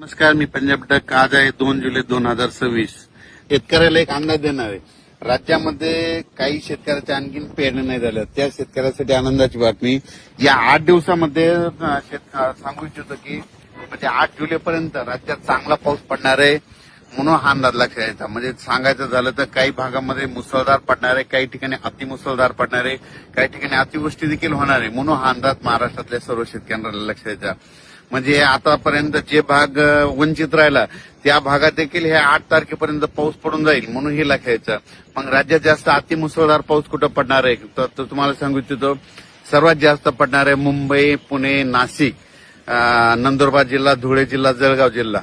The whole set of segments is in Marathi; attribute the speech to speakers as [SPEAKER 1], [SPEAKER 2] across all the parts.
[SPEAKER 1] नमस्कार, मी पंजाब डक. आज आहे 2 जुलै 2026. शेतकऱ्याला एक अंदाज देणार आहे. राज्यामध्ये काही शेतकऱ्याच्या आणखीन पेरणी नाही झाल्या, त्या शेतकऱ्यासाठी आनंदाची बातमी. या 8 दिवसामध्ये सांगू इच्छितो की म्हणजे 8 जुलैपर्यंत राज्यात चांगला पाऊस पडणार आहे, म्हणून हा अंदाज लक्षात यायचा. म्हणजे सांगायचं झालं तर काही भागामध्ये मुसळधार पडणार आहे, काही ठिकाणी अतिमुसळधार पडणार आहे, काही ठिकाणी अतिवृष्टी देखील होणार आहे, म्हणून हा अंदाज महाराष्ट्रातल्या सर्व शेतकऱ्यांना लक्षात यायचा. म्हणजे आतापर्यंत जे भाग वंचित राहिला त्या भागात देखील हे 8 तारखेपर्यंत पाऊस पडून जाईल, म्हणून हे लक्षायचं. मग राज्यात जास्त अतिमुसळधार पाऊस कुठं पडणार आहे तर तुम्हाला सांगू इच्छितो, सर्वात जास्त पडणार आहे मुंबई, पुणे, नाशिक, नंदुरबार जिल्हा, धुळे जिल्हा, जळगाव जिल्हा,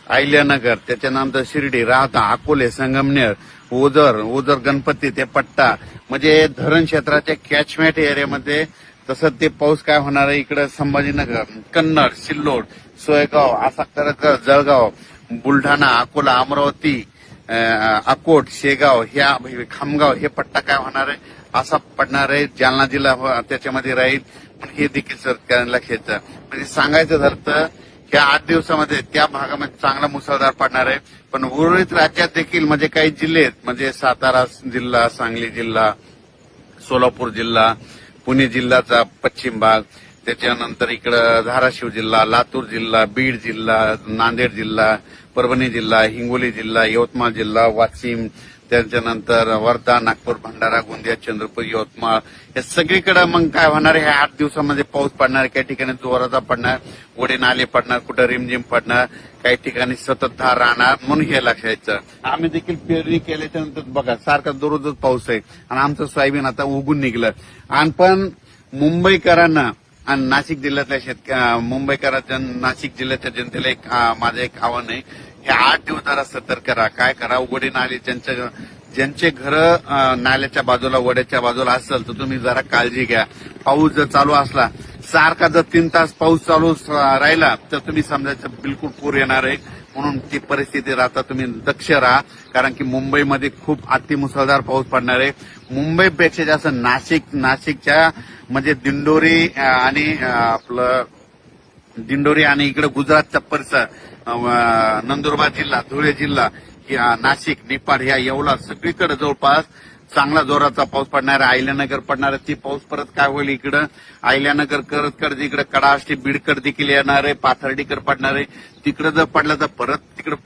[SPEAKER 1] अहिल्यानगर, त्याच्यानंतर शिर्डी, राहता, अकोले, संगमनेर, ओझर, गणपती ते पट्टा, म्हणजे धरण क्षेत्राच्या कॅचमेंट एरियामध्ये. तसं ते पाऊस काय होणार आहे इकडे संभाजीनगर, कन्नड, सिल्लोड, सोयगाव, असा करत जळगाव, बुलढाणा, अकोला, अमरावती, अकोट, शेगाव, ह्या खामगाव हे पट्टा काय होणार आहे असा पडणार आहे. जालना जिल्हा त्याच्यामध्ये राहील, पण हे देखील सरकारला लक्षात घ्यायचं. म्हणजे सांगायचं झालं तर ह्या 8 दिवसामध्ये त्या भागामध्ये चांगला मुसळधार पडणार आहे. पण उर्वरित राज्यात देखील म्हणजे काही जिल्हे आहेत, म्हणजे सातारा जिल्हा, सांगली जिल्हा, सोलापूर जिल्हा, पुणे जिल्ह्याचा पश्चिम भाग, त्याच्यानंतर इकडं धाराशिव जिल्हा, लातूर जिल्हा, बीड जिल्हा, नांदेड जिल्हा, परभणी जिल्हा, हिंगोली जिल्हा, यवतमाळ जिल्हा, वाशिम, त्याच्यानंतर वर्धा, नागपूर, भंडारा, गोंदिया, चंद्रपूर, यवतमाळ, या सगळीकडे मग काय होणार आहे, ह्या 8 दिवसामध्ये पाऊस पडणार. काही ठिकाणी जोराचा पडणार, ओढे नाले पडणार, कुठं रिमझिम पडणार, काही ठिकाणी सततधार राहणार, म्हणून हे लक्षात यायचं. आम्ही देखील पेरणी केल्याच्या नंतर बघा सारखा दररोजच पाऊस आहे आणि आमचं सोयाबीन आता उगून निघलं. आणि पण मुंबईकरांना आणि नाशिक जिल्ह्यातल्या मुंबईकरांच्या, नाशिक जिल्ह्याच्या जनतेला माझं एक आव्हान आहे, हे 8 दिवस जरा सतर्क राहा. काय करा, उघडे नाले ज्यांचे घर नाल्याच्या बाजूला, वड्याच्या बाजूला असेल तर तुम्ही जरा काळजी घ्या. पाऊस जर चालू असला, सारखा जर 3 तास पाऊस चालू राहिला तर तुम्ही समजायचं बिलकुल पूर येणार आहे. म्हणून ती परिस्थिती राहता तुम्ही दक्ष राहा, कारण की मुंबईमध्ये खूप अतिमुसळधार पाऊस पडणार आहे. मुंबईपेक्षा जास्त नाशिकच्या म्हणजे दिंडोरी आणि इकडे गुजरातचा परिसर, नंदुरबार जिल्हा, धुळे जिल्हा, नाशिक, निपाड, ह्या येवला सगळीकडे जवळपास चांगला जोराचा पाऊस पडणार आहे. अहिल्यानगर पडणार आहे. ती पाऊस परत काय होईल, इकडं अहिल्यानगर करत इकडे कडाष्टी, बीडकर देखील येणार आहे, पाथर्डीकर पडणार आहे. तिकडे जर पडलं तर परत तिकडे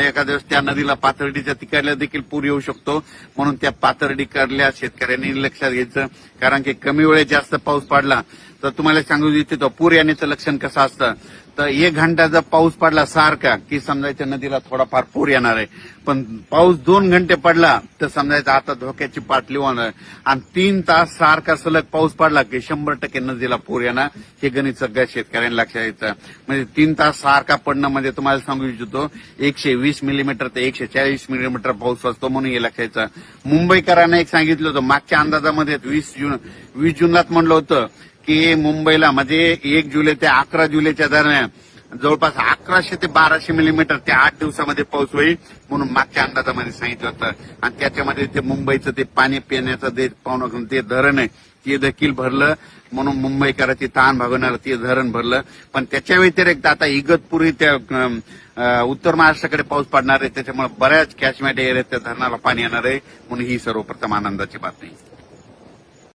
[SPEAKER 1] एखाद्या दिवस त्या नदीला, पाथर्डीच्या तिकडल्या देखील पूर येऊ शकतो. म्हणून त्या पाथर्डीकडल्या शेतकऱ्यांनी लक्षात घ्यायचं, कारण की कमी वेळेत जास्त पाऊस पडला तर तुम्हाला सांगू इच्छितो पूर येण्याचं लक्षण कसं असतं. तर 1 घंटा जर पाऊस पडला सारखा की समजायचं नदीला थोडाफार पूर येणार आहे. पण पाऊस 2 घंटे पडला तर समजायचं आता धोक्याची पातळी होणार. आणि 3 तास सारखा सलग पाऊस पडला की 100% नदीला पूर येणार. हे गणित सगळ्या शेतकऱ्यांना लक्षात यायचं. म्हणजे 3 तास सारखा पडणं म्हणजे तुम्हाला सांगू इच्छितो 120 मिलीमीटर ते 140 मिलीमीटर पाऊस असतो, म्हणून हे लक्षात यायचं. मुंबईकरांना एक सांगितलं होतं मागच्या अंदाजामध्ये 20 जूनलाच म्हणलं होतं की मुंबईला म्हणजे 1 जुलै ते 11 जुलैच्या दरम्यान जवळपास 1100 ते 1200 मिलीमीटर त्या 8 दिवसामध्ये पाऊस होईल, म्हणून मागच्या अंदाजामध्ये सांगितलं होतं. आणि त्याच्यामध्ये ते मुंबईचं ते पाणी पिण्याचं ते धरण आहे ते देखील भरलं, म्हणून मुंबईकरांची ताण भागवणारं ते धरण भरलं. पण त्याच्या व्यतिरिक्त आता इगतपुरी त्या उत्तर महाराष्ट्राकडे पाऊस पडणार आहे, त्याच्यामुळे बऱ्याच कॅचमेंट एरियात त्या धरणाला पाणी येणार आहे, म्हणून ही सर्वप्रथम आनंदाची बातमी.